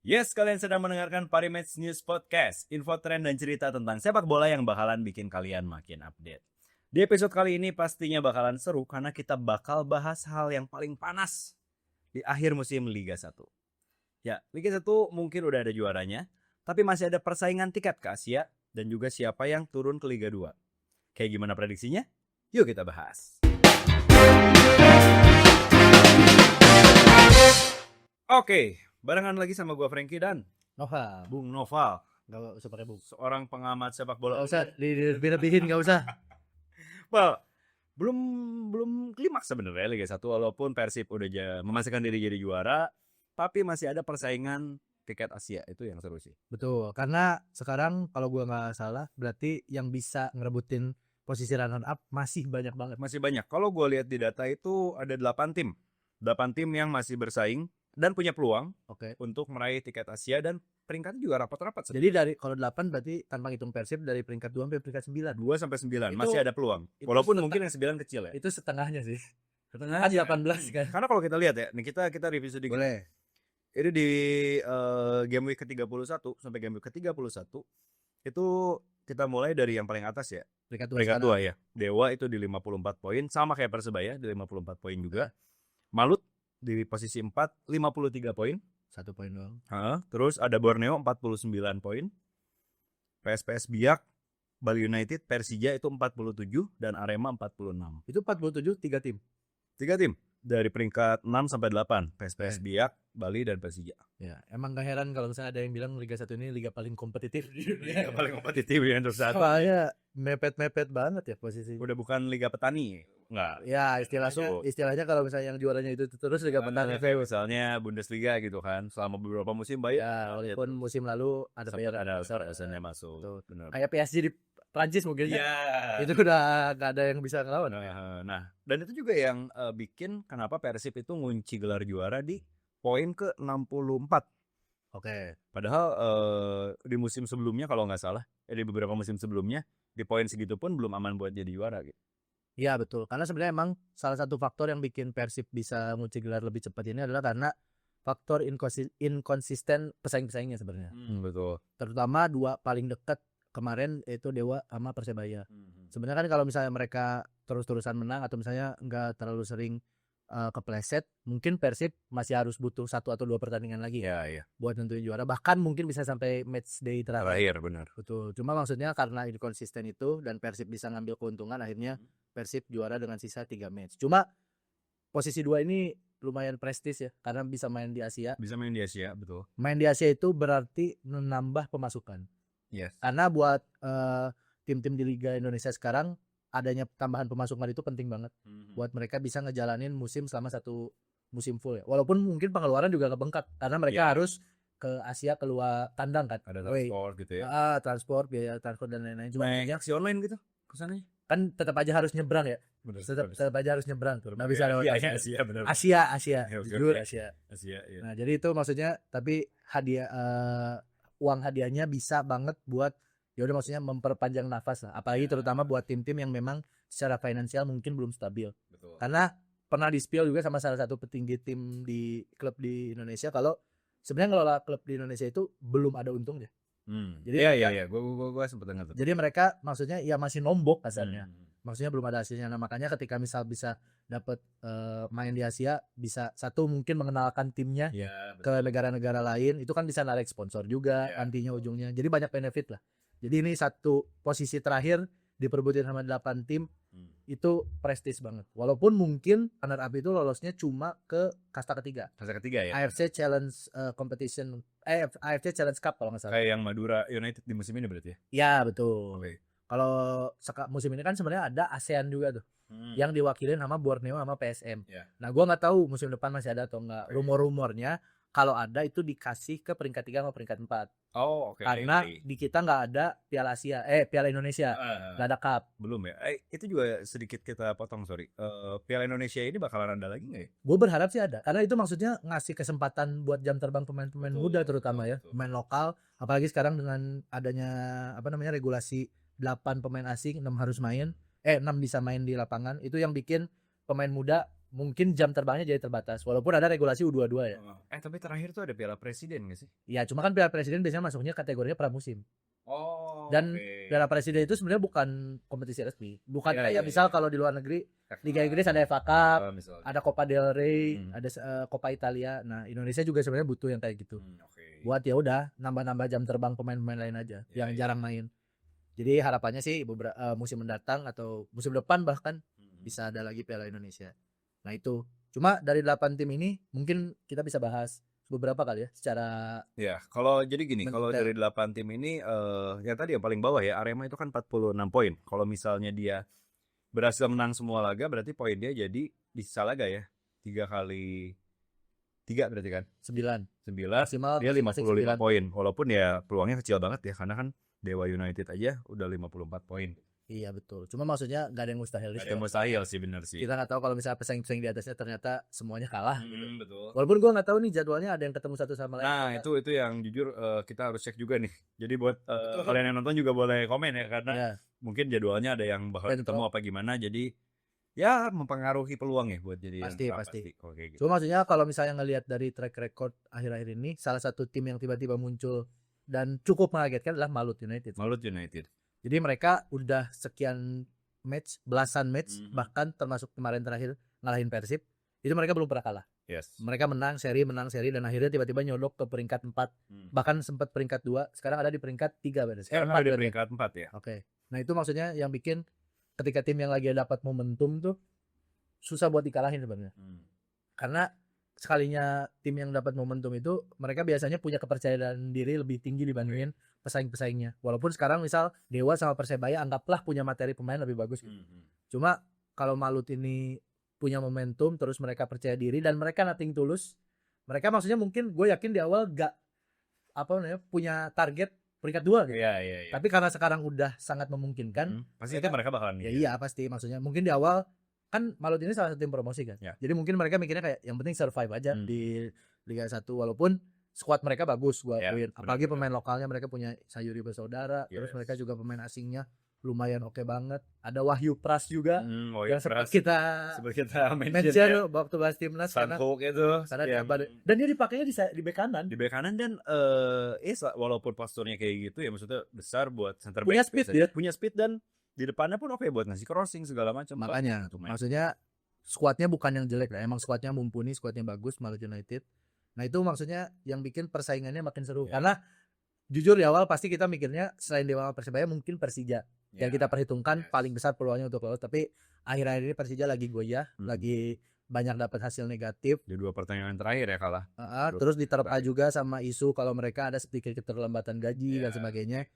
Yes, kalian sedang mendengarkan Parimatch News Podcast, info tren dan cerita tentang sepak bola yang bakalan bikin kalian makin update. Di episode kali ini pastinya bakalan seru karena kita bakal bahas hal yang paling panas di akhir musim Liga 1. Ya, Liga 1 mungkin udah ada juaranya, tapi masih ada persaingan tiket ke Asia dan juga siapa yang turun ke Liga 2. Kayak gimana prediksinya? Yuk kita bahas. Oke, barengan lagi sama gua Frankie dan Noval, Bung Noval, nggak usah pakai bung. seorang pengamat sepak bola. Nggak usah dilebih-lebihin, nggak usah. Well, belum klimaks sebenarnya Liga 1 walaupun Persib udah memastikan diri jadi juara, tapi masih ada persaingan tiket Asia, itu yang seru sih. Betul, karena sekarang kalau gua nggak salah, berarti yang bisa ngerebutin posisi runner up masih banyak banget. Masih banyak. Kalau gue lihat di data itu ada 8 tim. 8 tim yang masih bersaing dan punya peluang Oke. untuk meraih tiket Asia dan peringkatnya juga rapat-rapat. Jadi dari kalau 8 berarti tanpa hitung Persib dari peringkat 2 sampai peringkat 9. 2 sampai 9 Itu- masih ada peluang. itu Walaupun setengah- mungkin yang 9 kecil ya. Itu setengahnya sih. Setengah Kan 18 kan. Karena kalau kita lihat ya, nih kita review sedikit. Boleh. Ini di game week ke-31 sampai game week ke-31 itu kita mulai dari yang paling atas ya. Peringkat 2 Peringkat sekarang. 2 ya. Dewa itu di 54 poin, sama kayak Persebaya di 54 poin juga. Malut di posisi 4 53 poin. 1 poin doang. Terus ada Borneo 49 poin. PSPS Biak, Bali United, Persija itu 47 dan Arema 46. Itu 47 3 tim. 3 tim dari peringkat 6 sampai 8. PSPS Oke. Biak, Bali dan Persija. Ya, emang gak heran kalau misalnya ada yang bilang Liga 1 ini liga paling kompetitif di dunia. Yang paling kompetitif ya untuk saat. Soalnya mepet-mepet banget ya posisi. Udah bukan Liga Petani. Enggak. Ya Masuk. istilahnya kalau misalnya yang juaranya itu terus liga menang ya. Misalnya Bundesliga gitu kan. Selama beberapa musim baik. Ya walaupun musim lalu ada Sampai bayar ada SN-nya masuk. Betul. Benar. kayak PSG di Prancis mungkin ya. Iya. Itu udah gak ada yang bisa ngelawan. Nah, dan itu juga yang bikin kenapa Persib itu ngunci gelar juara di poin ke-64. Oke. Padahal di musim sebelumnya kalau nggak salah, di beberapa musim sebelumnya di poin segitu pun belum aman buat jadi juara gitu. Iya betul. Karena sebenarnya emang salah satu faktor yang bikin Persib bisa ngunci gelar lebih cepat ini adalah karena faktor inkonsisten pesaing-pesaingnya sebenarnya. Betul. Terutama dua paling dekat kemarin itu Dewa sama Persebaya. Sebenarnya kan kalau misalnya mereka terus-terusan menang atau misalnya nggak terlalu sering kepleset, mungkin Persib masih harus butuh 1 atau 2 pertandingan lagi Iya. buat nentuin juara. Bahkan mungkin bisa sampai match day terakhir. Benar. Betul. Cuma maksudnya karena inkonsisten itu dan Persib bisa ngambil keuntungan, akhirnya Persib juara dengan sisa 3 match. Cuma posisi 2 ini lumayan prestis ya karena bisa main di Asia. Bisa main di Asia, betul. Main di Asia itu berarti menambah pemasukan. Yes. Karena buat tim-tim di Liga Indonesia sekarang adanya tambahan pemasukan itu penting banget buat mereka bisa ngejalanin musim selama 1 musim full ya. Walaupun mungkin pengeluaran juga ngebengkak karena mereka harus ke Asia keluar tandang kan. Ada transport gitu ya. Transport, biaya transport dan lain-lain. Cuma Main taksi online gitu kesannya. kan tetap aja harus nyebrang ya. Benar. Tetap aja harus nyebrang. Nggak bisa lewat Asia benar. Asia. Oke, Jujur oke. Asia. Asia ya. Nah, jadi itu maksudnya tapi hadiah uang hadiahnya bisa banget buat ya udah maksudnya memperpanjang nafas lah. Apalagi terutama buat tim-tim yang memang secara finansial mungkin belum stabil. Betul. Karena pernah di-spill juga sama salah satu petinggi tim di klub di Indonesia kalau sebenarnya ngelola klub di Indonesia itu belum ada untungnya. Jadi iya. Gua sempat dengar tuh. Jadi mereka maksudnya ya masih nombok kasarnya. Maksudnya belum ada hasilnya. Nah, makanya ketika misal bisa dapat main di Asia, bisa satu mungkin mengenalkan timnya ke negara-negara lain, itu kan bisa narik sponsor juga nantinya ujungnya. Jadi banyak benefit lah. Jadi ini satu posisi terakhir diperbutin sama 8 tim itu prestis banget. Walaupun mungkin runner up itu lolosnya cuma ke kasta ketiga. Fase ketiga ya. AFC Challenge Competition, AFC Challenge Cup kalau nggak salah. Kayak yang Madura United di musim ini berarti ya. Ya betul. Oke. Kalau musim ini kan sebenarnya ada ASEAN juga tuh. Yang diwakilin sama Borneo sama PSM. Nah, gua nggak tahu musim depan masih ada atau enggak. Rumor-rumornya kalau ada itu dikasih ke peringkat 3 sama peringkat 4. Oh, oke. Karena di kita nggak ada Piala Asia, Piala Indonesia, nggak ada cup. Belum ya. Itu juga sedikit kita potong, sorry. Piala Indonesia ini bakalan ada lagi nggak ya? Gue berharap sih ada, karena itu maksudnya ngasih kesempatan buat jam terbang pemain-pemain muda terutama ya, pemain lokal. Apalagi sekarang dengan adanya regulasi 8 pemain asing, 6 harus main, 6 bisa main di lapangan. Itu yang bikin pemain muda mungkin jam terbangnya jadi terbatas walaupun ada regulasi U22 ya. Tapi terakhir tuh ada Piala Presiden gak sih? Ya cuma kan Piala Presiden biasanya masuknya kategorinya pramusim. Dan oke. Piala Presiden itu sebenarnya bukan kompetisi resmi. Bukan Iya, kayak iya, misal iya. kalau di luar negeri Liga Inggris ada FA Cup, Misalnya. ada Coppa del Rey, Hmm. ada Coppa Italia. Nah, Indonesia juga sebenarnya butuh yang kayak gitu. Oke. Buat ya udah nambah-nambah jam terbang pemain-pemain lain aja Iya, yang iya. jarang main. Jadi harapannya sih musim mendatang atau musim depan bahkan bisa ada lagi Piala Indonesia. Nah, itu. Cuma dari 8 tim ini mungkin kita bisa bahas beberapa kali ya secara Ya, kalau jadi gini, kalau mendetail. dari 8 tim ini yang tadi yang paling bawah ya, Arema itu kan 46 poin. Kalau misalnya dia berhasil menang semua laga berarti poin dia jadi di sisa laga ya. 3 kali 3 berarti kan? 9. 9, Maksimal dia 55 9. poin. Walaupun ya peluangnya kecil banget ya karena kan Dewa United aja udah 54 poin. Iya betul. Cuma maksudnya nggak ada yang mustahil di Ada situ. yang mustahil sih, bener sih. Kita nggak tahu kalau misalnya pesaing-pesaing di atasnya ternyata semuanya kalah. Betul. Walaupun gue nggak tahu nih jadwalnya ada yang ketemu satu sama lain. Nah, itu yang jujur kita harus cek juga nih. Jadi buat kalian yang nonton juga boleh komen ya karena Ya, mungkin jadwalnya ada yang bakal Bentrok. ketemu apa gimana. Jadi ya mempengaruhi peluang ya buat jadi yang Pasti, top pasti. kalau kayak gitu. cuma maksudnya kalau misalnya ngelihat dari track record akhir-akhir ini, salah satu tim yang tiba-tiba muncul dan cukup mengagetkan adalah Malut United. Malut United. Jadi mereka udah sekian match, belasan match, Mhm. bahkan termasuk kemarin terakhir ngalahin Persib, itu mereka belum pernah kalah. Yes. Mereka menang seri dan akhirnya tiba-tiba nyodok ke peringkat 4, bahkan sempat peringkat 2, sekarang ada di peringkat 3 berarti. Sekarang ada di peringkat 4 ya. Oke. Nah, itu maksudnya yang bikin ketika tim yang lagi dapat momentum tuh susah buat dikalahin sebenarnya. Karena sekalinya tim yang dapat momentum itu mereka biasanya punya kepercayaan diri lebih tinggi dibandingin pesaing-pesaingnya. Walaupun sekarang misal Dewa sama Persebaya anggaplah punya materi pemain lebih bagus gitu. Cuma kalau Malut ini punya momentum terus mereka percaya diri dan mereka nothing tulus. Mereka maksudnya mungkin gue yakin di awal gak punya target peringkat 2 gitu. Iya. Tapi karena sekarang udah sangat memungkinkan, Pasti itu mereka bakalan ya iya pasti maksudnya mungkin di awal kan Malut ini salah satu tim promosi kan. Ya. Jadi mungkin mereka mikirnya kayak yang penting survive aja di Liga 1 walaupun squad mereka bagus gua Ya, akuin. Apalagi benar. pemain lokalnya mereka punya Sayuri Bersaudara, terus Yes. mereka juga pemain asingnya lumayan oke banget. Ada Wahyu Pras juga yang sempat Seperti kita kita mention ya. waktu bahas timnas karena Sanhok itu dia dan dia dipakainya di bek kanan. di bek kanan dan walaupun posturnya kayak gitu ya maksudnya besar buat center Punya back speed biasanya. dia. Punya speed dan di depannya pun oke buat ngasih crossing segala macam. Makanya maksudnya skuadnya bukan yang jelek lah, emang skuadnya mumpuni, skuadnya bagus Malut United. Nah itu maksudnya yang bikin persaingannya makin seru karena jujur di awal pasti kita mikirnya selain Dewa Persebaya mungkin Persija yang kita perhitungkan paling besar peluangnya untuk lolos, tapi akhir-akhir ini Persija lagi goyah, lagi banyak dapat hasil negatif. Di 2 pertandingan terakhir ya kalah. Terus diterpa juga sama isu kalau mereka ada sedikit keterlambatan gaji dan sebagainya.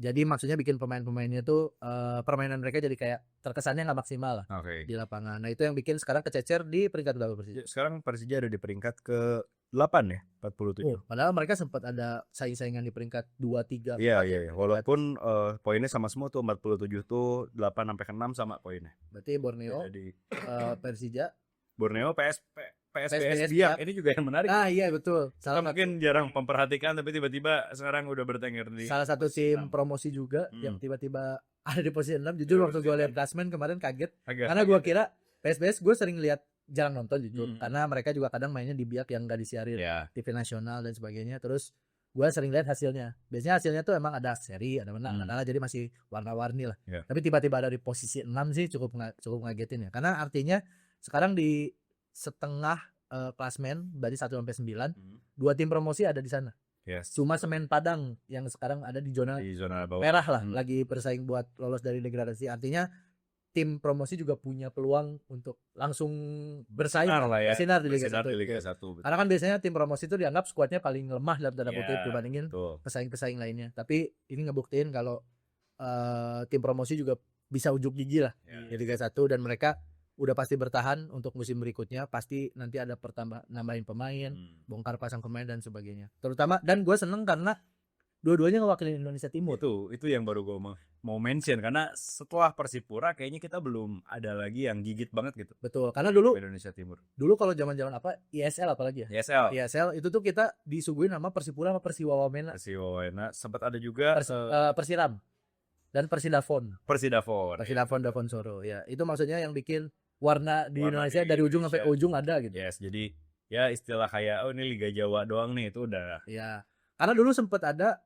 Jadi maksudnya bikin pemain-pemainnya tuh permainan mereka jadi kayak terkesannya nggak maksimal lah di lapangan. Nah itu yang bikin sekarang kececer di peringkat berapa Persija? Sekarang Persija ada di peringkat ke-8 ya, 47. Padahal mereka sempat ada saing-saingan di peringkat 2, 3. Iya. Walaupun poinnya sama semua tuh 47 tuh 8 sampai ke 6 sama poinnya. Berarti Borneo, Jadi Persija, Borneo PSPS Biak. ini juga yang menarik. Nah iya betul. Kita mungkin jarang memperhatikan tapi tiba-tiba sekarang udah bertengger di Salah satu tim promosi juga yang tiba-tiba ada di posisi 6. Jujur waktu gue lihat klasmen kemarin kaget. Karena gue kira PSBS gue sering lihat jarang nonton jujur. Karena mereka juga kadang mainnya di Biak yang gak disiarin TV nasional dan sebagainya. Terus gue sering lihat hasilnya. Biasanya hasilnya tuh emang ada seri, ada menang, ada kalah, jadi masih warna-warni lah. Tapi tiba-tiba ada di posisi 6 sih cukup ngagetin ya. Karena artinya sekarang di setengah klasmen berarti 1 sampai 9, 2 tim promosi ada di sana. Cuma Semen Padang yang sekarang ada di zona bawah merah lah, lagi bersaing buat lolos dari degradasi. Artinya tim promosi juga punya peluang untuk langsung bersaing bersinar di Liga 1. Karena kan biasanya tim promosi itu dianggap skuadnya paling lemah dalam tanda kutip dibandingin pesaing-pesaing lainnya. Tapi ini ngebuktiin kalau tim promosi juga bisa ujuk gigi lah di Liga 1 dan mereka udah pasti bertahan untuk musim berikutnya. Pasti nanti ada nambahin pemain, bongkar pasang pemain dan sebagainya. Terutama dan gue seneng karena dua-duanya ngewakilin Indonesia Timur. Itu yang baru gue mau mention karena setelah Persipura kayaknya kita belum ada lagi yang gigit banget gitu. Betul, karena dulu Indonesia Timur. Dulu kalau zaman-zaman apa ISL apalagi ya? ISL itu tuh kita disuguhin sama Persipura sama Persiwa Wamena. Sempat ada juga Persiram dan Persidafon Davon Davon Soro ya. Itu maksudnya yang bikin warna di Warna Indonesia di dari ujung sampai Indonesia. ujung ada gitu. Yes, jadi ya istilah kayak oh ini Liga Jawa doang nih itu udah. Ya, karena dulu sempat ada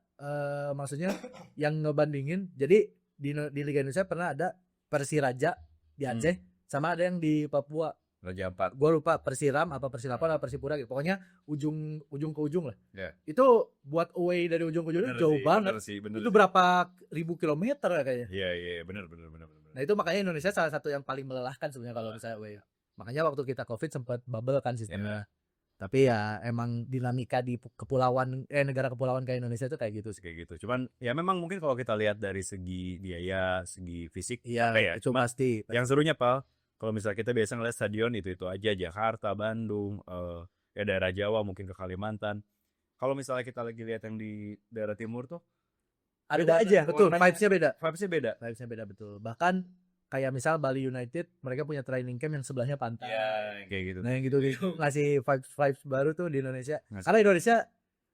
maksudnya yang ngebandingin. Jadi di Liga Indonesia pernah ada Persiraja di Aceh sama ada yang di Papua. Raja Ampat. Gue lupa Persiram apa Persilapan apa Persipura gitu. Pokoknya ujung ke ujung lah. Ya. Itu buat away dari ujung ke ujung jauh banget. Bener Itu berapa ribu kilometer ya kayaknya. Iya, bener. Nah itu makanya Indonesia salah satu yang paling melelahkan sebenarnya kalau misalnya away. Makanya waktu kita COVID sempat bubble kan sistemnya. Tapi ya emang dinamika di kepulauan negara kepulauan kayak Indonesia itu kayak gitu sih. Kayak gitu. Cuman ya memang mungkin kalau kita lihat dari segi biaya, segi fisik, Iya, ya. itu pasti. Yang serunya Pal, kalau misalnya kita biasa ngeliat stadion itu aja, Jakarta, Bandung, ya daerah Jawa mungkin ke Kalimantan. Kalau misalnya kita lagi lihat yang di daerah timur tuh Ada beda aja, betul. warnanya. Vibes-nya beda. Vibes-nya beda. Betul. Bahkan kayak misal Bali United, mereka punya training camp yang sebelahnya pantai. Iya, kayak gitu. Nah yang gitu ngasih vibes baru tuh di Indonesia. Ngasih. Karena Indonesia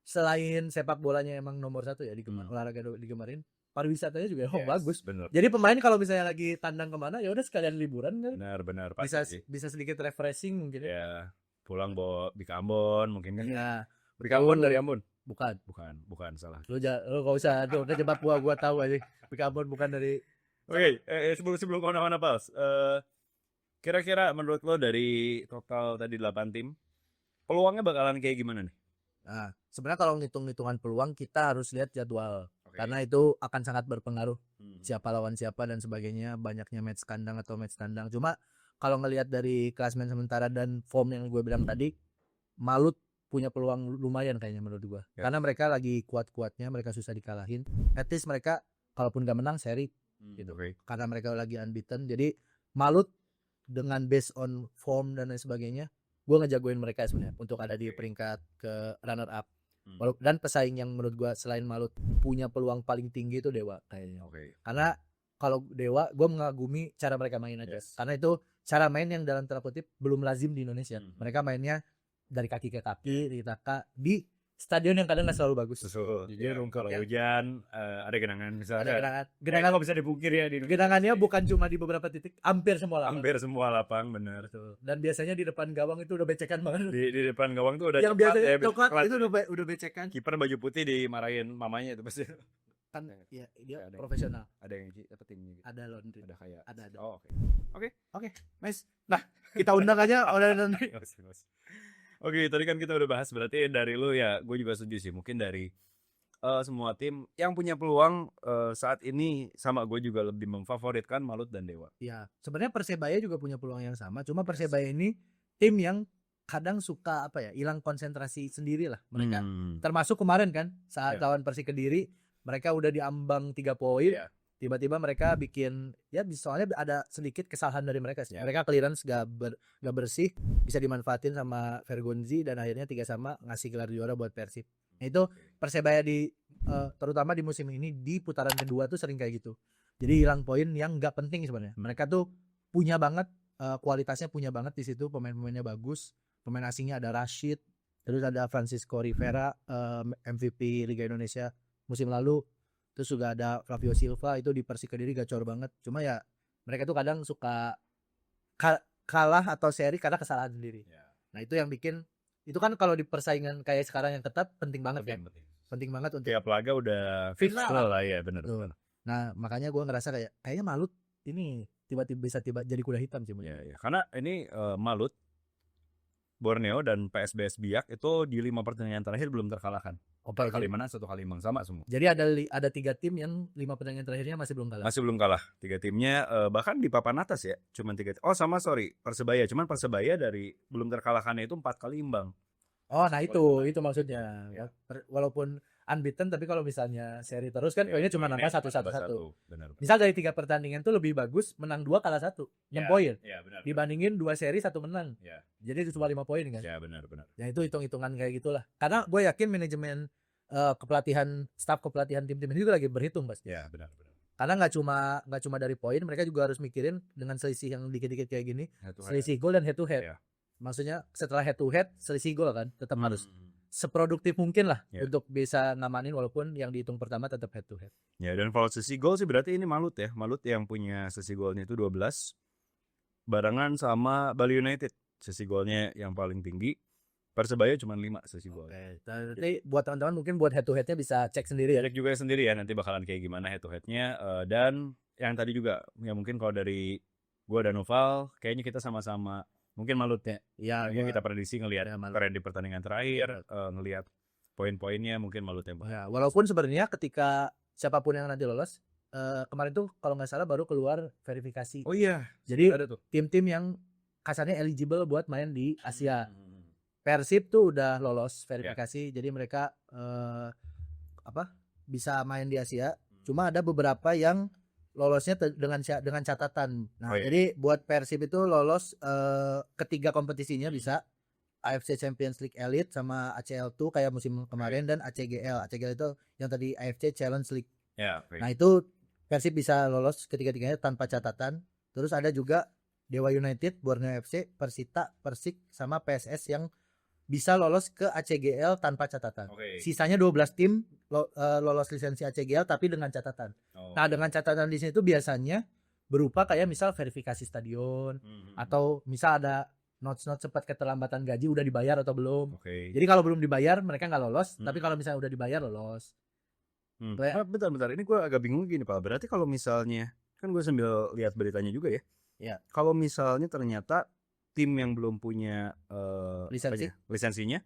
selain sepak bolanya emang nomor 1 ya olahraga digemarin, pariwisatanya juga bagus. Bener. Jadi pemain kalau misalnya lagi tandang kemana ya udah sekalian liburan kan. Benar. Bisa sedikit refreshing mungkin. Ya, pulang bawa Bika Ambon mungkin kan. Ya. Bika Ambon dari Ambon. Bukan Salah. Lu gak usah tuh kejebak gua tahu aja. Bika Ambon bukan dari. Oke, sebelum kemana-mana Pals, kira-kira menurut lo dari total tadi 8 tim, peluangnya bakalan kayak gimana nih? Nah, sebenarnya kalau ngitung-ngitungan peluang kita harus lihat jadwal. Karena itu akan sangat berpengaruh siapa lawan siapa dan sebagainya, banyaknya match kandang atau match tandang. Cuma kalau ngelihat dari klasemen sementara dan form yang gue bilang tadi, Malut punya peluang lumayan kayaknya menurut gue. Karena mereka lagi kuat-kuatnya, mereka susah dikalahin. At least mereka kalaupun gak menang seri gitu. Karena mereka lagi unbeaten. Jadi Malut dengan based on form dan lain sebagainya, gue ngejagoin mereka sebenarnya untuk ada di peringkat ke runner up. Dan pesaing yang menurut gue selain Malut punya peluang paling tinggi itu Dewa kayaknya. Karena kalau Dewa gue mengagumi cara mereka main aja. Karena itu cara main yang dalam tanda kutip belum lazim di Indonesia. Mereka mainnya dari kaki ke kaki, di stadion yang kadang nggak selalu bagus. Jadi kalau hujan ada genangan misalnya. Genangan nggak bisa dipungkir ya di genangannya bukan cuma di beberapa titik, hampir semua lapang, bener. Dan biasanya di depan gawang itu udah becekan banget. Di depan gawang tuh udah yang biasanya coklat itu udah becekan. Kiper baju putih dimarahin mamanya itu pasti. Kan ya dia profesional. Ada yang apa timnya gitu. Ada laundry. Ada kayak. Ada. Oh, oke. Nice. Nah, kita undang aja laundry. Oke, tadi kan kita udah bahas, berarti dari lu ya, gue juga setuju sih. Mungkin dari semua tim yang punya peluang saat ini sama gue juga lebih memfavoritkan Malut dan Dewa. Ya, sebenarnya Persebaya juga punya peluang yang sama. Cuma Persebaya ini tim yang kadang suka hilang konsentrasi sendiri lah mereka. Termasuk kemarin kan saat lawan Persi Kediri, mereka udah diambang 3 poin. Tiba-tiba mereka bikin soalnya ada sedikit kesalahan dari mereka sih. Mereka clearance gak bersih, bisa dimanfaatin sama Vergonzi dan akhirnya 3-3 ngasih gelar juara buat Persib. Nah, itu Persebaya terutama di musim ini di putaran kedua tuh sering kayak gitu. Jadi hilang poin yang gak penting sebenarnya. Mereka tuh punya banget kualitasnya punya banget di situ, pemain-pemainnya bagus. Pemain asingnya ada Rashid, terus ada Francisco Rivera, MVP Liga Indonesia musim lalu. Terus juga ada Flavio Silva itu di Persi Kediri gacor banget. Cuma ya mereka tuh kadang suka kalah atau seri karena kesalahan sendiri. Nah itu yang bikin itu kan kalau di persaingan kayak sekarang yang ketat penting banget kan. Penting banget untuk tiap laga udah fix lah ya benar. Nah makanya gue ngerasa kayaknya Malut ini tiba-tiba bisa jadi kuda hitam sih. Ya. Karena ini Malut, Borneo dan PSBS Biak itu di 5 pertandingan terakhir belum terkalahkan. Kali menang 1 kali imbang sama semua. Jadi ada 3 tim yang 5 pertandingan terakhirnya masih belum kalah. Masih belum kalah. 3 timnya bahkan di papan atas ya. Cuman 3. Oh sama Persebaya. Cuman Persebaya dari belum terkalahkannya itu 4 kali imbang. Oh nah itu maksudnya. Ya. Walaupun unbeaten tapi kalau misalnya seri terus kan ini cuma angka 1-1. Misal dari 3 pertandingan tuh lebih bagus menang 2 kalah 1. 6 poin. Dibandingin 2 seri 1 menang. Jadi itu cuma 5 poin kan. Ya benar. Ya itu hitung-hitungan kayak gitulah. Karena gue yakin manajemen staf kepelatihan tim-tim ini juga lagi berhitung pasti. Ya benar. Karena nggak cuma dari poin, mereka juga harus mikirin dengan selisih yang dikit-dikit kayak gini, selisih gol dan head to head. Maksudnya setelah head to head selisih gol kan tetap harus seproduktif mungkin lah untuk bisa ngamanin walaupun yang dihitung pertama tetap head to head. Ya dan kalau selisih gol sih berarti ini Malut ya. Malut yang punya selisih golnya itu 12. barengan sama Bali United. Sisi golnya yang paling tinggi. Persebaya cuma 5 sisi gol. Nanti buat teman-teman mungkin buat head to headnya bisa cek sendiri ya. Cek juga sendiri ya nanti bakalan kayak gimana head to headnya. Dan yang tadi juga ya mungkin kalau dari gua dan Noval kayaknya kita sama-sama mungkin Malut ya. Ya, Kita prediksi ngelihat ya, Malut. tren di pertandingan terakhir, ngelihat poin-poinnya mungkin Malut yang Ya, walaupun sebenarnya ketika siapapun yang nanti lolos, kemarin tuh kalau nggak salah baru keluar verifikasi. Oh iya, Jadi ada tuh. tim-tim yang kasarnya eligible buat main di Asia. Persib tuh udah lolos verifikasi, jadi mereka bisa main di Asia. Cuma ada beberapa yang lolosnya dengan catatan. Nah, jadi buat Persib itu lolos ketiga kompetisinya bisa AFC Champions League Elite sama ACL2 kayak musim kemarin dan ACGL. ACGL itu yang tadi AFC Challenge League. Nah, itu Persib bisa lolos ketiga-tiganya tanpa catatan. Terus ada juga Dewa United, Borneo FC, Persita, Persik sama PSS yang bisa lolos ke ACGL tanpa catatan. Sisanya 12 tim lolos lisensi ACGL tapi dengan catatan. Nah, dengan catatan di sini tuh biasanya berupa kayak misal verifikasi stadion atau misal ada notes sempat keterlambatan gaji udah dibayar atau belum. Jadi kalau belum dibayar mereka nggak lolos, tapi kalau misalnya udah dibayar lolos. Bentar. Ini gue agak bingung gini Pak. Berarti kalau misalnya kan gue sambil lihat beritanya juga ya. Ya. Kalau misalnya ternyata tim yang belum punya lisensinya,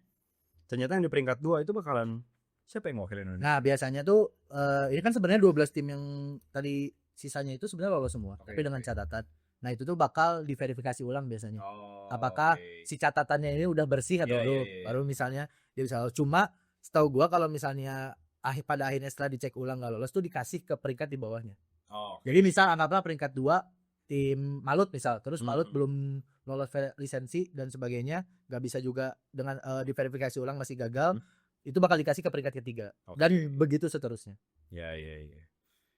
ternyata yang di peringkat 2 itu bakalan siapa yang ngewakilin Indonesia? Nah, biasanya tuh ini kan sebenarnya 12 tim yang tadi sisanya itu sebenarnya lolos semua, tapi dengan catatan. Nah, itu tuh bakal diverifikasi ulang biasanya. Apakah si catatannya ini udah bersih atau belum? Baru misalnya dia bisa lolos. Cuma setahu gua kalau misalnya pada akhirnya setelah dicek ulang nggak lolos tuh dikasih ke peringkat di bawahnya. Jadi misal anggaplah peringkat 2 tim Malut misal, terus Malut belum lolos lisensi dan sebagainya, nggak bisa juga dengan diverifikasi ulang masih gagal, itu bakal dikasih ke peringkat ketiga dan begitu seterusnya. Ya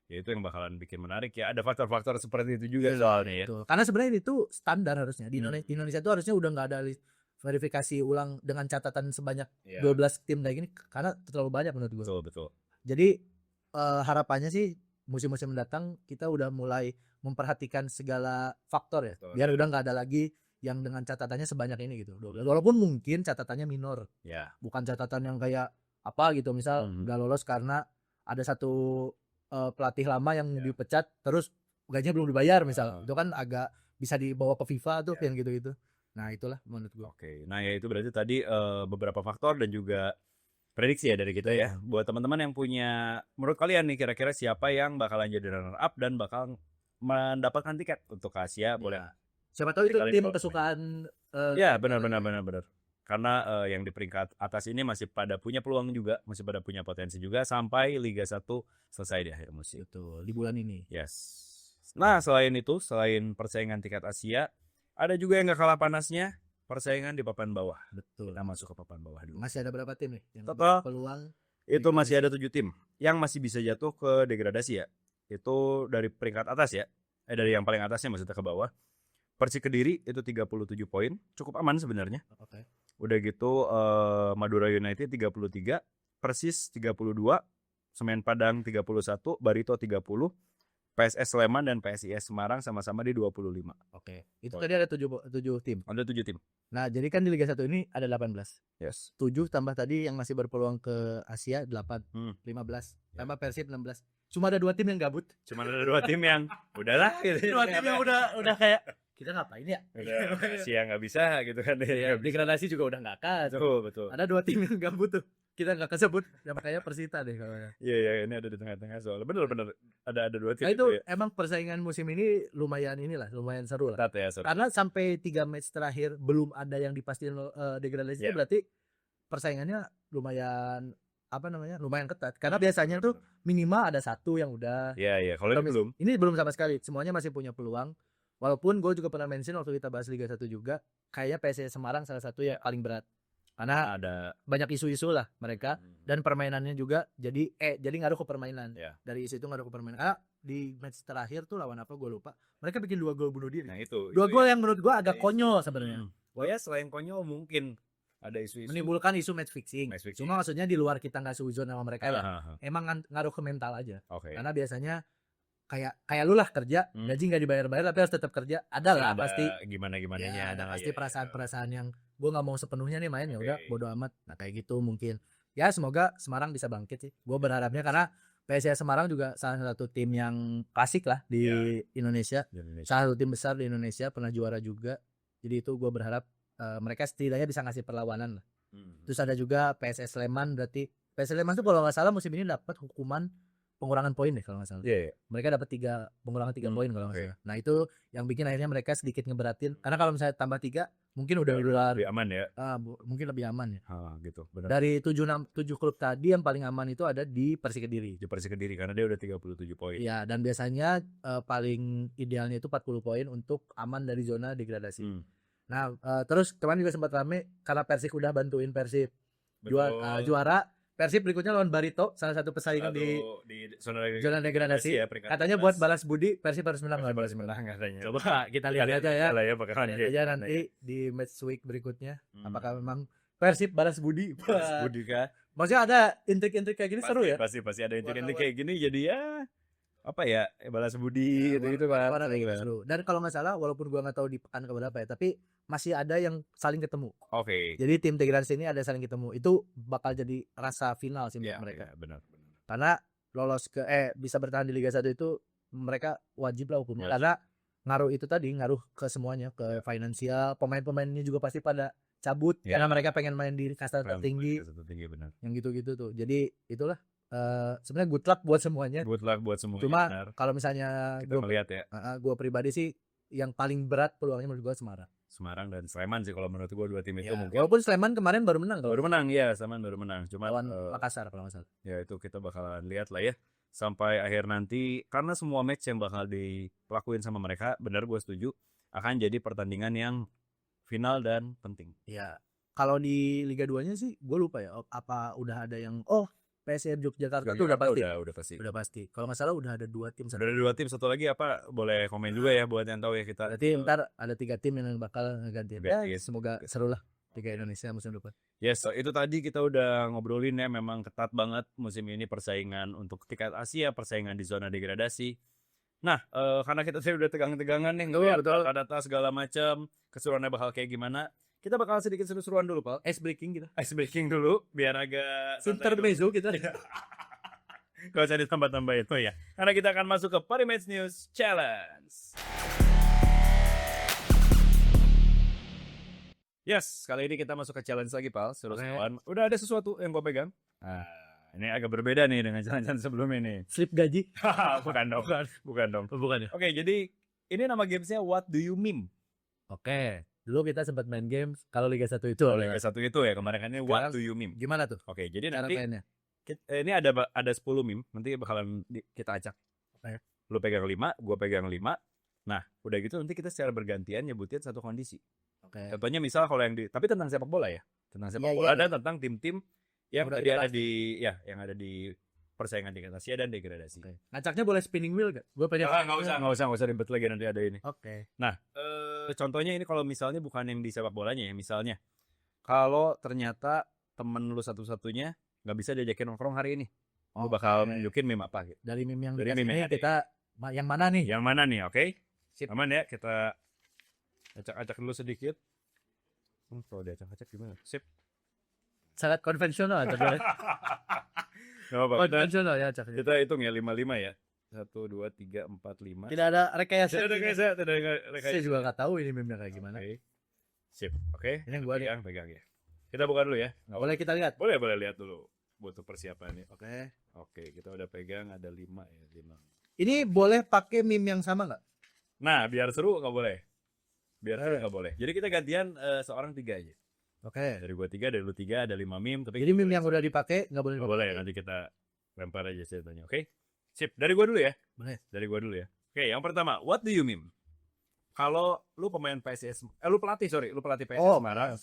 itu yang bakalan bikin menarik ya. Ada faktor-faktor seperti itu juga soalnya ya. Karena sebenarnya itu standar harusnya di Indonesia itu harusnya udah nggak ada verifikasi ulang dengan catatan sebanyak 12 tim kayak gini karena terlalu banyak menurut gue. Betul. Jadi harapannya sih musim-musim mendatang kita udah mulai memperhatikan segala faktor ya. Biar udah nggak ada lagi yang dengan catatannya sebanyak ini gitu. Walaupun mungkin catatannya minor. Bukan catatan yang kayak apa gitu. Misal nggak lolos karena ada satu pelatih lama yang dipecat terus gajinya belum dibayar misal. Itu kan agak bisa dibawa ke FIFA tuh yang gitu-gitu. Nah, itulah menurut gua. Nah, ya itu berarti tadi beberapa faktor dan juga prediksi ya dari kita ya. Buat teman-teman yang punya, menurut kalian nih kira-kira siapa yang bakalan jadi runner up dan bakal mendapatkan tiket untuk Asia, boleh. Siapa tahu itu tim kesukaan. Ya, benar. Karena yang di peringkat atas ini masih pada punya peluang juga, masih pada punya potensi juga sampai Liga 1 selesai di akhir musim. Betul, di bulan ini. Yes. Nah, selain itu, selain persaingan tiket Asia, ada juga yang gak kalah panasnya, persaingan di papan bawah. Betul. Kita masuk ke papan bawah dulu. Masih ada berapa tim nih yang total peluang? Itu masih ada 7 tim yang masih bisa jatuh ke degradasi ya. Itu dari peringkat atas ya. Dari yang paling atasnya maksudnya ke bawah. Persik Kediri itu 37 poin, cukup aman sebenarnya. Udah gitu Madura United 33, Persis 32, Semen Padang 31, Barito 30, PSS Sleman dan PSIS Semarang sama-sama di 25. Itu tadi ada 7 tim. Ada 7 tim. Nah, jadi kan di Liga 1 ini ada 18. Yes. 7 tambah tadi yang masih berpeluang ke Asia 8, 15. Tambah Persib 16. Cuma ada 2 tim yang gabut. Cuma ada 2 tim yang udahlah gitu. 2 tim yang udah kayak kita ngapain ya? Asia nggak bisa gitu kan. Degradasi juga udah nggak akan. Betul. Ada 2 tim yang gabut tuh. Kita nggak kesebut, ya makanya Persita deh kalau. Iya, ini ada di tengah-tengah soalnya. Bener. Ada 2 tim. Nah, itu ya. Emang persaingan musim ini lumayan seru lah. Seru. Karena sampai 3 match terakhir belum ada yang dipastikan degradasi, berarti persaingannya lumayan lumayan ketat. Karena biasanya tuh minimal ada 1 yang udah. Iya. Kalau ini belum. Ini belum sama sekali. Semuanya masih punya peluang. Walaupun gue juga pernah mention waktu kita bahas Liga 1 juga, kayaknya PSIS Semarang salah satu yang paling berat. Karena ada banyak isu-isu lah mereka dan permainannya juga jadi ngaruh ke permainan. Dari isu itu ngaruh ke permainan. Karena di match terakhir tuh lawan apa gue lupa. Mereka bikin 2 gol bunuh diri. Nah, itu 2 gol yang menurut gue agak konyol sebenarnya. Selain konyol mungkin ada isu-isu menimbulkan isu match fixing. Cuma maksudnya di luar kita nggak suzon sama mereka emang ngaruh ke mental aja. Karena biasanya kayak lu lah kerja, gaji nggak dibayar-bayar tapi harus tetap kerja, ada lah pasti. Gimana-gimananya Ada ada pasti perasaan-perasaan yang gue nggak mau sepenuhnya nih main, ya udah bodo amat. Nah kayak gitu mungkin. Ya semoga Semarang bisa bangkit sih. Gue berharapnya karena PSIS Semarang juga salah satu tim yang klasik lah di Indonesia. Salah satu tim besar di Indonesia, pernah juara juga. Jadi itu gue berharap mereka setidaknya bisa ngasih perlawanan lah. Terus ada juga PSS Sleman, berarti PSS Sleman tuh kalau nggak salah musim ini dapat hukuman pengurangan poin deh kalau nggak salah. Mereka dapat pengurangan 3 poin kalau nggak salah. Nah itu yang bikin akhirnya mereka sedikit ngeberatin. Karena kalau misalnya tambah 3 mungkin udah lebih aman ya. Mungkin lebih aman ya. Gitu. Benar. Dari 7 klub tadi yang paling aman itu ada di Persik Kediri. Di Persik Kediri karena dia udah 37 poin. Iya, dan biasanya paling idealnya itu 40 poin untuk aman dari zona degradasi. Nah, terus kemarin juga sempat rame karena Persik udah bantuin Persib juara. Persib berikutnya lawan Barito, salah satu pesaingan di zona degradasi. Katanya buat balas budi Persib harus menang. Katanya. Coba kita lihat aja ya. Lihat aja nanti di match week berikutnya apakah memang Persib balas budi. Kah? Maksudnya ada intrik-intrik kayak gini seru ya? Pasti ada intrik-intrik kayak gini jadi ya apa ya, balas budi gitu Pak. Seru. Dan kalau nggak salah, walaupun gua nggak tahu di pekan keberapa ya, tapi masih ada yang saling ketemu. Oke. Jadi tim degradasi ini ada saling ketemu. Itu bakal jadi rasa final sih buat mereka. Benar. Karena lolos ke bisa bertahan di Liga 1 itu mereka wajib lah hukumnya. Karena ngaruh ke semuanya, ke finansial, pemain-pemainnya juga pasti pada cabut karena mereka pengen main di kasta tertinggi. Benar. Yang gitu-gitu tuh. Jadi itulah sebenarnya good luck buat semuanya. Cuma kalau misalnya kita melihat ya, gue pribadi sih yang paling berat peluangnya menurut gue Semarang dan Sleman sih kalau menurut gue, dua tim itu mungkin. Walaupun Sleman kemarin baru menang. Sleman baru menang. Cuma lawan Makassar kalau nggak salah. Ya itu kita bakalan lihat lah ya sampai akhir nanti, karena semua match yang bakal dilakuin sama mereka, benar gue setuju, akan jadi pertandingan yang final dan penting. Iya. Kalau di Liga 2-nya sih gue lupa ya, apa udah ada yang PSM Yogyakarta itu udah pasti. Udah pasti. Kalau nggak salah udah ada 2 tim. Udah ada 2 tim, satu lagi apa? Boleh komen juga ya buat yang tahu ya kita. Berarti ntar ada 3 tim yang bakal ngegantiin. Ya, semoga seru lah Liga Indonesia musim depan. Yes, itu tadi kita udah ngobrolin ya, memang ketat banget musim ini persaingan untuk tiket Asia, persaingan di zona degradasi. Nah, karena kita udah tegang-tegangan nih, data segala macam, keseruannya bakal kayak gimana. Kita bakal sedikit seru-seruan dulu, Pak. Ice breaking dulu, biar agak intermezzo kita. Gak usah ditambah-tambahin itu ya. Karena kita akan masuk ke Parimatch News Challenge. Yes, kali ini kita masuk ke challenge lagi, Pak. Seru-seruan. Udah ada sesuatu yang gue pegang. Ini agak berbeda nih dengan challenge sebelumnya nih. Slip gaji? Bukan dong. Bukan ya? Oke, jadi ini nama gamesnya What Do You Meme? Oke. Dulu kita sempat main games kalau Liga 1 itu. Liga 1 itu ya, kemarin kan ini What Do You Meme. Gimana tuh? Oke, jadi nanti ini ada 10 meme, nanti bakalan kita acak. Lu pegang 5, gua pegang 5. Nah, udah gitu nanti kita secara bergantian nyebutin satu kondisi. Oke. Contohnya misal kalau tapi tentang sepak bola ya. Tentang sepak bola dan tentang tim-tim yang tadi yang ada di persaingan degradasi dan degradasi. Okay. Ngacaknya boleh spinning wheel gak? Gue pengen. Nggak usah ribet lagi, nanti ada ini. Oke. Nah, contohnya ini kalau misalnya bukan yang di sepak bolanya ya, misalnya kalau ternyata temen lu satu-satunya nggak bisa diajakin nongkrong hari ini, gue bakal nunjukin meme apa gitu. Dari meme yang ini kita yang mana nih? Oke? Aman ya, kita acak-acak dulu sedikit. Kalau diacak-acak gimana? Sip. Sangat konvensional atau konvensional ya acak. Kita hitung ya 55 ya. 1, 2, 3, 4, 5. Tidak ada rekayasa. Tidak ada rekayasa. Saya juga nggak tahu ini meme kayak gimana. Sip. Oke. Ini yang gua pegang ya. Kita buka dulu ya. Boleh kita lihat? Boleh lihat dulu. Butuh persiapan nih. Oke, kita udah pegang, ada 5 ya, 5. Ini boleh pakai meme yang sama nggak? Nah, biar seru nggak boleh. Nggak boleh. Jadi kita gantian seorang 3 aja. Oke. Dari gua 3, dari lu 3, ada 5 meme. Tapi jadi meme yang udah dipakai nggak boleh dipakai. Boleh, nanti kita lempar aja ceritanya. Oke? Sip. Dari gua dulu ya. Boleh. Dari gua dulu ya. Oke, yang pertama, what do you meme? Kalau lu pemain PSIS, lu pelatih PSIS Semarang.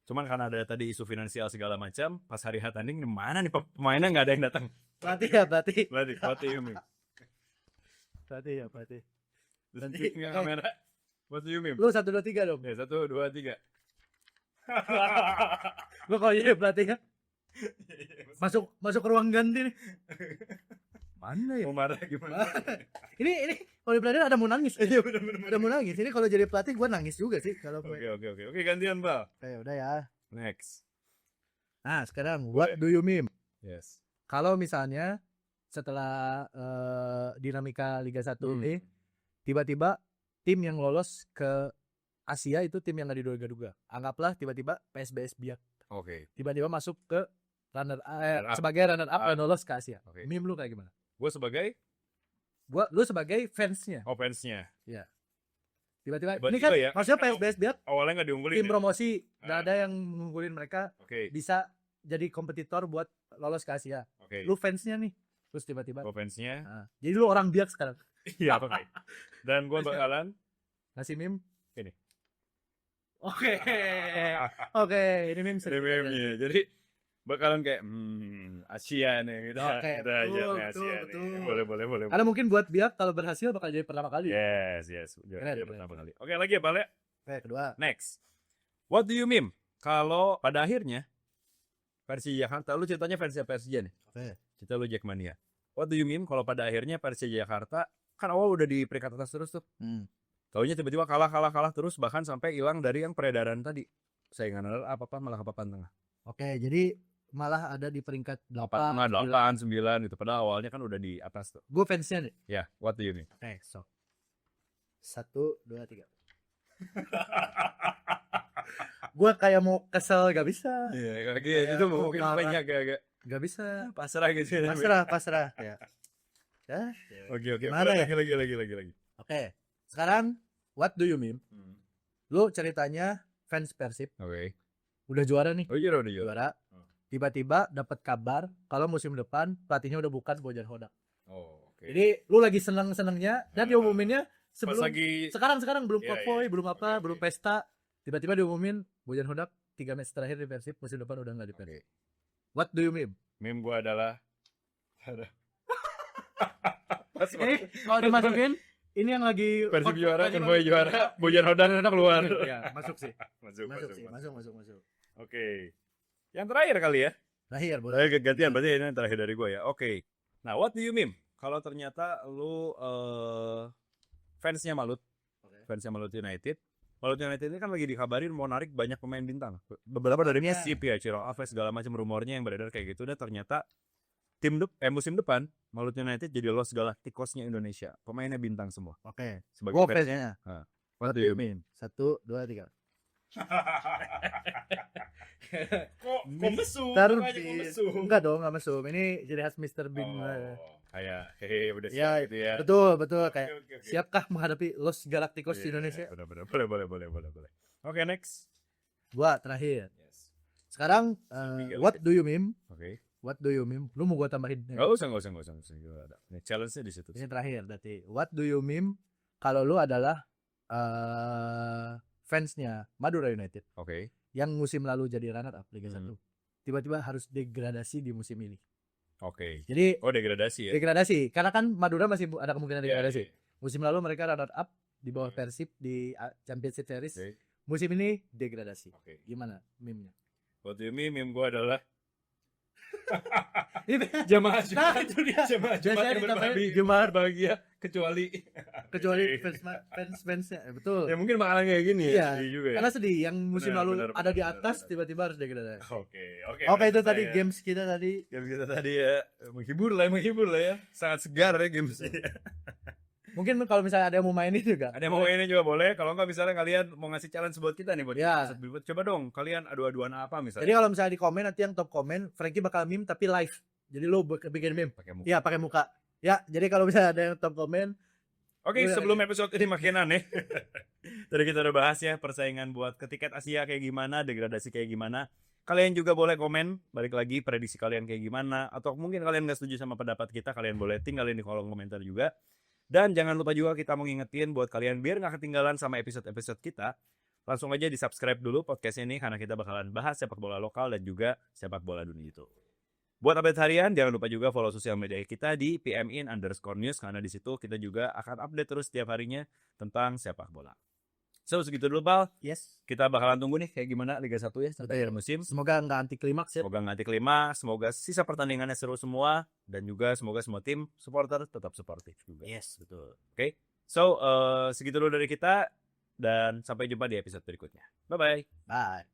Cuman karena ada tadi isu finansial segala macam, pas hari tanding mana nih pemainnya nggak ada yang datang. Pelatih. You meme. Pelatih. Nanti kamera. What do you meme? Lu 1, 2, 3 dong. Ya, 1, 2, 3. Gua kalau jadi pelatih kan masuk ke ruang ganti nih. Mana ya? Mau marah gimana? Ini kalau di pelatih ada mau nangis. Iya benar-benar. Ada mau nangis. Ini kalau jadi pelatih gue nangis juga sih kalau Oke, gantian Bal. Oke, udah ya. Next. Nah, sekarang what do you mean? Yes. Kalau misalnya setelah dinamika Liga 1 ini tiba-tiba tim yang lolos ke Asia itu tim yang nggak diduga-duga. Anggaplah tiba-tiba PSBS Biak. Oke. Tiba-tiba masuk ke Runner up. sebagai runner up dan lolos ke Asia. Oke. Meme lu kayak gimana? Gue sebagai Lu sebagai fansnya. offense-nya. Tiba-tiba Hebat ini kan juga ya. maksudnya PSBS Biak Awalnya nggak diunggulin. tim promosi, nggak ada yang ngunggulin mereka, Oke. bisa jadi kompetitor buat lolos ke Asia. Oke. Lu fansnya nih, terus tiba-tiba Offense-nya. nah, jadi lu orang Biak sekarang. Iya, oke. Dan gue bakalan Ngasih meme Ini. Oke. Oke, ini meme sering. DBM-nya. Jadi bakalan kayak Asia nih kita. Oke, Kita aja betul, nih Asia betul, nih. betul. Boleh. Karena mungkin buat Biak kalau berhasil bakal jadi pertama kali. Yes. Keren. Pertama kali. Oke, lagi ya, Bal ya. Oke, kedua. Next. What do you mean? Kalau pada akhirnya versi Jakarta, lu ceritanya versi Persija nih. Oke. Cerita lu Jackmania. What do you mean kalau pada akhirnya Persija Jakarta kan awal udah di peringkat atas terus tuh. Taunya tiba-tiba kalah terus bahkan sampai hilang dari yang peredaran tadi. Saingan apa malah ke papan tengah. Oke, jadi malah ada di peringkat 8, 8, 9 gitu. Padahal awalnya kan udah di atas tuh. Gue fansnya nih. Ya, what do you mean? Oke, so. 1, 2, 3. Gue kayak mau kesel gak bisa. Iya, kayak itu mungkin banyak agak Gak bisa. pasrah gitu. Pasrah ya. Oke. Gimana ya? Lagi. Oke. Sekarang what do you mean? Lu ceritanya fans Persib Oke. udah juara nih. Oh iya udah juara. Juara. Tiba-tiba dapat kabar kalau musim depan pelatihnya udah bukan Bojan Hodak. Oh, oke. Jadi lu lagi seneng-senengnya dan diumuminnya sebelum lagi sekarang belum Iya, konvoy, iya. belum apa, Oke, belum oke. pesta. Tiba-tiba diumumin Bojan Hodak 3 match terakhir di Persib musim depan udah enggak di Persib. Oke. What do you mean? Meme gua adalah Ini kalau dimasukin ini yang lagi Persib juara, Konvoy juara, Bojan Hodak keluar. Ya, masuk sih. Masuk. Masuk. Oke. Yang terakhir kali ya. Terakhir, boleh. Terakhir gantian berarti ini yang terakhir dari gua ya. Oke. Nah, what do you mean? Kalau ternyata lu fansnya Malut. Oke. Fansnya Malut United. Malut United ini kan lagi dikabarin mau narik banyak pemain bintang. Beberapa dari Persib ya, Ciro Alves segala macam rumornya yang beredar kayak gitu. Dan ternyata musim depan Malut United jadi lolos Galacticosnya Indonesia. Pemainnya bintang semua. Oke. Sebagai Gue fans. fansnya. What do you mean? 1, 2, 3. Kok mesum? Terbit. Enggak dong, enggak mesum. Ini jadi khas Mr. Bean. Kayak hehe udah Ya, siap gitu ya. betul kayak Oke. siapkah menghadapi Los Galacticos di Indonesia? Benar. Boleh. Oke, next. Gua terakhir. Yes. Sekarang what do you mean? Oke. What do you mean? Lu mau gua tambahin? Enggak usah. Gua ada. Ini challenge-nya di situ. Ini terakhir berarti. What do you mean kalau lu adalah fansnya Madura United Oke. yang musim lalu jadi runner up Liga 1. Tiba-tiba harus degradasi di musim ini. Oke. Jadi Oh, degradasi ya. degradasi karena kan Madura masih ada kemungkinan Iya, degradasi. iya. Musim lalu mereka runner up di bawah Persib di Championship Series. Oke. Musim ini degradasi. Oke. Gimana meme-nya? What do you mean? Meme gua adalah Ini jamaah Nah, itu dia. jamaah Biasanya yang ditambahin berbahagia kecuali kecuali fansnya betul. ya mungkin bakalan kayak gini ya. Iya. Sedih juga ya. Karena sedih yang musim Benar, lalu benar, ada di benar, atas benar. tiba-tiba harus degradasi. Oke. Oke, itu tadi ya. games kita tadi. Game kita tadi ya menghibur lah ya. Sangat segar ya games. Mungkin kalau misalnya ada yang mau mainin juga. Ada yang mau ini juga boleh. Kalau enggak misalnya kalian mau ngasih challenge buat kita nih buat Ya. episode berikut. Coba dong kalian adu-aduan apa misalnya. Jadi kalau misalnya di komen nanti yang top komen, Frankie bakal meme tapi live. Jadi lo bikin meme. pakai muka. Iya, pakai muka. Ya, jadi kalau misalnya ada yang top komen, Oke, Udah. sebelum episode ini makin aneh. Tadi kita udah bahas ya persaingan buat ke tiket Asia kayak gimana, degradasi kayak gimana. Kalian juga boleh komen, balik lagi prediksi kalian kayak gimana. Atau mungkin kalian gak setuju sama pendapat kita, kalian boleh tinggalin di kolom komentar juga. Dan jangan lupa juga kita mau ngingetin buat kalian biar gak ketinggalan sama episode-episode kita. Langsung aja di subscribe dulu podcast ini karena kita bakalan bahas sepak bola lokal dan juga sepak bola dunia itu. Buat update harian, jangan lupa juga follow sosial media kita di pmin_news karena di situ kita juga akan update terus setiap harinya tentang sepak bola. So segitu dulu Pal. Yes. Kita bakalan tunggu nih kayak gimana Liga 1 ya sampai akhir musim. Semoga nggak anti klimaks ya. Semoga nggak anti klimaks, semoga sisa pertandingannya seru semua, dan juga semoga semua tim supporter tetap suportif juga. Yes, betul. Oke. So segitu dulu dari kita, dan sampai jumpa di episode berikutnya. Bye bye. Bye.